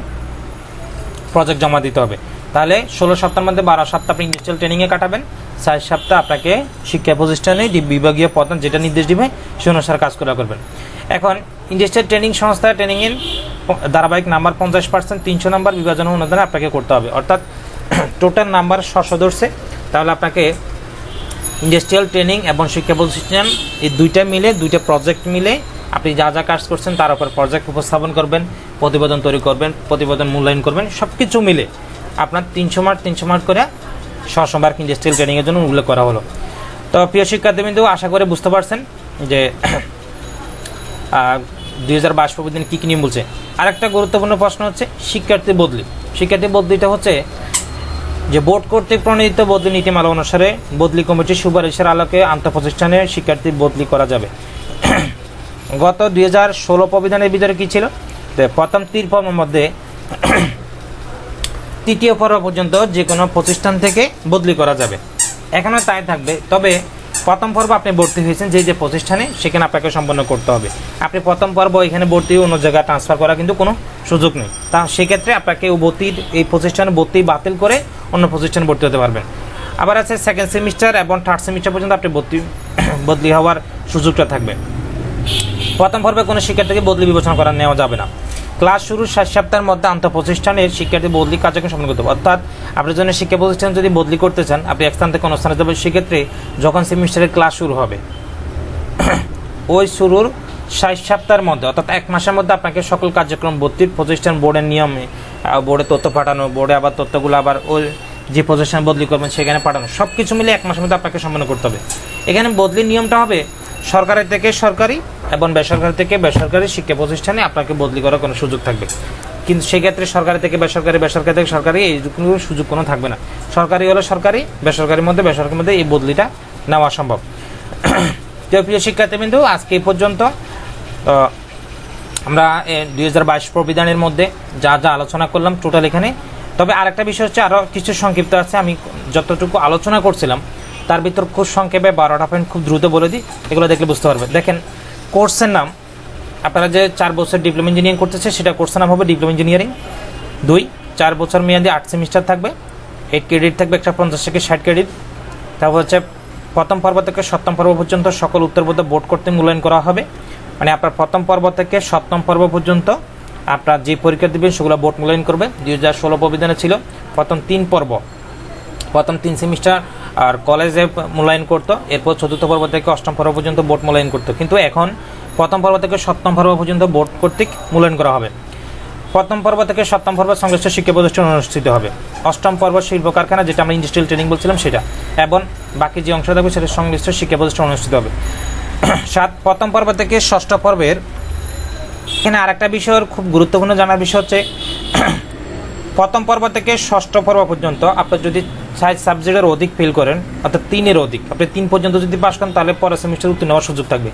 প্রজেক্ট জমা দিতে হবে। তাহলে 16 সপ্তাহের মধ্যে 12 সপ্তাহ আপনি ইন্ডাস্ট্রিয়াল ট্রেনিংয়ে কাটাবেন, 4 সপ্তাহ আপনাকে শিক্ষা প্রতিষ্ঠানে যে বিভাগীয় প্রধান যেটা নির্দেশ দিবে সে অনুসারে কাজ করা করবেন। এখন ইন্ডাস্ট্রিয়াল ট্রেনিং সংস্থা ট্রেনিংয়ের ধারাবাহিক নাম্বার 50%, 300 নাম্বার বিভাজন অনুদানে আপনাকে করতে হবে। অর্থাৎ টোটাল নাম্বার 600 ধরছে। তাহলে আপনাকে ইন্ডাস্ট্রিয়াল ট্রেনিং এবং শিক্ষা প্রতিষ্ঠান এই দুইটা মিলে, দুইটা প্রজেক্ট মিলে আপনি যা যা কাজ করছেন তার উপর প্রজেক্ট উপস্থাপন করবেন, প্রতিবেদন তৈরি করবেন, প্রতিবেদন মূল্যায়ন করবেন, সব কিছু মিলে আপনার 300 মার্ক করে 600 মার্ক ইন্ডাস্ট্রিয়াল ট্রেনিংয়ের জন্য উল্লেখ করা হলো। তো প্রিয় শিক্ষার্থীবৃন্দ, আশা করে বুঝতে পারছেন যে 2022 প্রবিধান কী কী নিয়ম বলছে। আরেকটা গুরুত্বপূর্ণ প্রশ্ন হচ্ছে শিক্ষার্থী বদলি। শিক্ষার্থী বদলিটা হচ্ছে যে বোর্ড কর্তৃক প্রণীত বদলি নীতিমালা অনুসারে বদলি কমিটির সুপারিশের আলোকে আন্তঃপ্রতিষ্ঠানে শিক্ষার্থী বদলি করা যাবে। গত 2016 প্রবিধানের ভিতরে কী ছিল, প্রথম 3 পর্বের মধ্যে 3য় পর্ব পর্যন্ত যে কোনো প্রতিষ্ঠান থেকে বদলি করা যাবে, এখনও তাই থাকবে। তবে প্রথম পর্ব আপনি ভর্তি হয়েছেন যে প্রতিষ্ঠানে, সেখানে আপনাকে সম্পন্ন করতে হবে। আপনি প্রথম পর্ব এখানে ভর্তি অন্য জায়গায় ট্রান্সফার করা কিন্তু কোনো সুযোগ নেই। তা সেক্ষেত্রে আপনাকে এই প্রতিষ্ঠানে ভর্তি বাতিল করে অন্য প্রতিষ্ঠানে ভর্তি হতে পারবেন। আবার আছে সেকেন্ড সেমিস্টার এবং থার্ড সেমিস্টার পর্যন্ত আপনি বদলি হওয়ার সুযোগটা থাকবে। প্রথম পর্বে কোনো শিক্ষার্থীকে বদলি বিবেচনা করা নেওয়া যাবে না। ক্লাস শুরুর 7 সপ্তাহের মধ্যে আন্তঃপ্রতিষ্ঠানের শিক্ষার্থী বদলি কার্যক্রম সম্পন্ন করতে হবে। অর্থাৎ আপনার জন্য শিক্ষা প্রতিষ্ঠান যদি বদলি করতে চান, আপনি এক স্থান থেকে অন্য স্থানে যাবেন, সেক্ষেত্রে যখন সেমিস্টারের ক্লাস শুরু হবে ওই শুরুর 7 সপ্তাহের মধ্যে অর্থাৎ 1 মাসের মধ্যে আপনাকে সকল কার্যক্রম বদলির প্রতিষ্ঠান বোর্ডের নিয়মে, বোর্ডে তথ্য পাঠানো, বোর্ডে আবার তথ্যগুলো আবার ওই যে প্রতিষ্ঠান বদলি করবেন সেখানে পাঠানো, সব কিছু মিলে 1 মাসের মধ্যে আপনাকে সম্পন্ন করতে হবে। এখানে বদলির নিয়মটা হবে সরকারের থেকে সরকারি এবং বেসরকারি থেকে বেসরকারি শিক্ষা প্রতিষ্ঠানে আপনাকে বদলি করার কোনো সুযোগ থাকবে। কিন্তু সেক্ষেত্রে সরকারি থেকে বেসরকারি, বেসরকারি থেকে সরকারি এই সুযোগ কোনো থাকবে না। সরকারি হলে সরকারি, বেসরকারির মধ্যে বেসরকারির মধ্যে এই বদলিটা নেওয়া সম্ভব। তো প্রিয় শিক্ষার্থীবৃন্দ, আজকে এই পর্যন্ত আমরা 2022 প্রবিধানের মধ্যে যা যা আলোচনা করলাম টোটাল এখানে। তবে আরেকটা বিষয় হচ্ছে, আরও কিছু সংক্ষিপ্ত আছে, আমি যতটুকু আলোচনা করছিলাম তার ভিতর খুব সংক্ষেপে 12টা পয়েন্ট খুব দ্রুত বলে দিই, এগুলো দেখলে বুঝতে পারবে। দেখেন, কোর্সের নাম আপনারা যে 4 বছর ডিপ্লোমা ইঞ্জিনিয়ারিং করতেছে সেটা কোর্সের নাম হবে ডিপ্লোমা ইঞ্জিনিয়ারিং 2। 4 বছর মেয়াদি 8 সেমিস্টার থাকবে, 8 ক্রেডিট থাকবে, 150 থেকে 60 ক্রেডিট। তারপর হচ্ছে প্রথম পর্ব থেকে 7ম পর্ব পর্যন্ত সকল উত্তরপত্র বোর্ড কর্তৃক মূল্যায়ন করা হবে। মানে আপনার প্রথম পর্ব থেকে 7ম পর্ব পর্যন্ত আপনার যে পরীক্ষা দেবেন সেগুলো বোর্ড মূল্যায়ন করবে। 2016 প্রবিধানে ছিল প্রথম 3 পর্ব, প্রথম 3 সেমিস্টার আর কলেজে মূল্যায়ন করতো, এরপর 4র্থ পর্ব থেকে 8ম পর্ব পর্যন্ত বোর্ড মূল্যায়ন করতো। কিন্তু এখন প্রথম পর্ব থেকে 7ম পর্ব পর্যন্ত বোর্ড কর্তৃক মূল্যায়ন করা হবে। প্রথম পর্ব থেকে 7ম পর্ব সংশ্লিষ্ট শিক্ষা প্রতিষ্ঠান অনুষ্ঠিত হবে। 8ম পর্ব শিল্প কারখানা, যেটা আমরা ইন্ডাস্ট্রিয়াল ট্রেনিং বলছিলাম সেটা, এবং বাকি যে অংশ থাকবে সেটা সংশ্লিষ্ট শিক্ষা প্রতিষ্ঠান অনুষ্ঠিত হবে। 7 প্রথম পর্ব থেকে 6ষ্ঠ পর্বের এখানে আরেকটা বিষয়ের খুব গুরুত্বপূর্ণ জানার বিষয় হচ্ছে, প্রথম পর্ব থেকে 6ষ্ঠ পর্ব পর্যন্ত আপনি যদি 6 সাবজেক্টের অধিক ফেল করেন, অর্থাৎ 3-এর অধিক, আপনি 3 পর্যন্ত যদি পাস করেন তাহলে পরের সেমিস্টার উত্তীর্ণ হওয়ার সুযোগ থাকবে।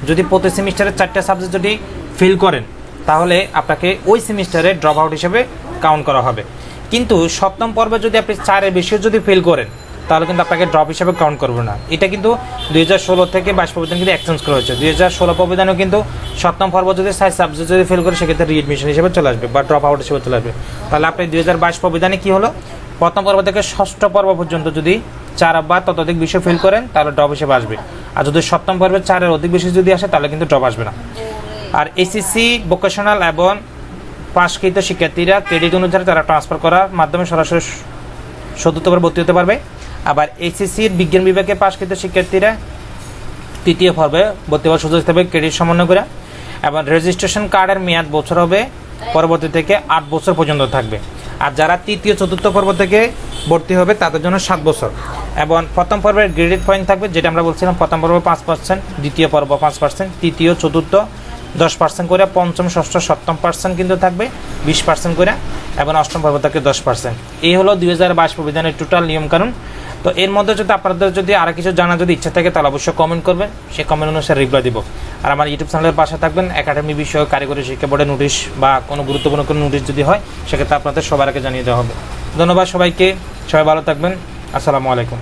যদি প্রতি সেমিস্টারে 4টা সাবজেক্ট যদি ফেল করেন তাহলে আপনাকে ওই সেমিস্টারে ড্রপ আউট হিসেবে কাউন্ট করা হবে। কিন্তু 7ম পর্বে যদি আপনি 4-এর বেশিও যদি ফেল করেন তাহলে কিন্তু আপনাকে ড্রপ হিসেবে কাউন্ট করবে না। এটা কিন্তু 2016 থেকে 22 প্রবিধান কিন্তু এক্সচেঞ্জ করা হয়েছে। 2016 প্রবিধানেও কিন্তু 7ম পর্ব যদি 6 সাবজেক্ট যদি ফেল করে সেক্ষেত্রে রিএডমিশন হিসেবে চলে আসবে বা ড্রপ আউট হিসেবে চলে আসবে। তাহলে আপনি 2022 প্রবিধানে কী হলো, প্রথম পর্ব থেকে 6ষ্ঠ পর্ব পর্যন্ত যদি 4 বা ততোধিক বিষয় ফেল করেন তাহলে ড্রপ হিসেবে আসবে। আর যদি 7ম পর্বে 4-এর অধিক বিষয় যদি আসে তাহলে কিন্তু ড্রপ আসবে না। আর এসএসসি, ভোকেশনাল এবং পাশকৃত শিক্ষার্থীরা ক্রেডিট অনুযায়ী তারা ট্রান্সফার করার মাধ্যমে সরাসরি 74 ভর্তি হতে পারবে। আবার এইচএসসির বিজ্ঞান বিভাগে পাশকৃত শিক্ষার্থীরা তৃতীয় পর্বে ভর্তি হওয়ার সুযোগ থাকবে ক্রেডিট সমন্বয় করে, এবং রেজিস্ট্রেশন কার্ডের মেয়াদ বছর হবে, পরবর্তী থেকে 8 বছর পর্যন্ত থাকবে। আর যারা তৃতীয় চতুর্থ পর্ব থেকে ভর্তি হবে তাদের জন্য 7 বছর, এবং প্রথম পর্বের গ্রেডেড পয়েন্ট থাকবে, যেটা আমরা বলছিলাম প্রথম পর্ব 5%, দ্বিতীয় পর্ব 5%, তৃতীয় চতুর্থ 10% করে, পঞ্চম ষষ্ঠ সপ্তম পার্সেন্ট কিন্তু থাকবে 20% করে, এবং অষ্টম পর্ব থেকে 10%। এই হলো 2022 প্রবিধানের টোটাল নিয়মকানুন। তো এর মধ্যে যদি আপনাদের যদি আরও কিছু জানা যদি ইচ্ছা থাকে তাহলে অবশ্যই কমেন্ট করবেন, সেই কমেন্ট অনুসারে রিপ্লাই দিব। আর আমার ইউটিউব চ্যানেলের পাশে থাকবেন। একাডেমি বিষয়ক কারিগরি শিক্ষা বোর্ডের নোটিশ বা কোনো গুরুত্বপূর্ণ কোনো নোটিশ যদি হয় সেক্ষেত্রে আপনাদের সবার আগে জানিয়ে দেওয়া হবে। ধন্যবাদ সবাইকে, সবাই ভালো থাকবেন। আসসালামু আলাইকুম।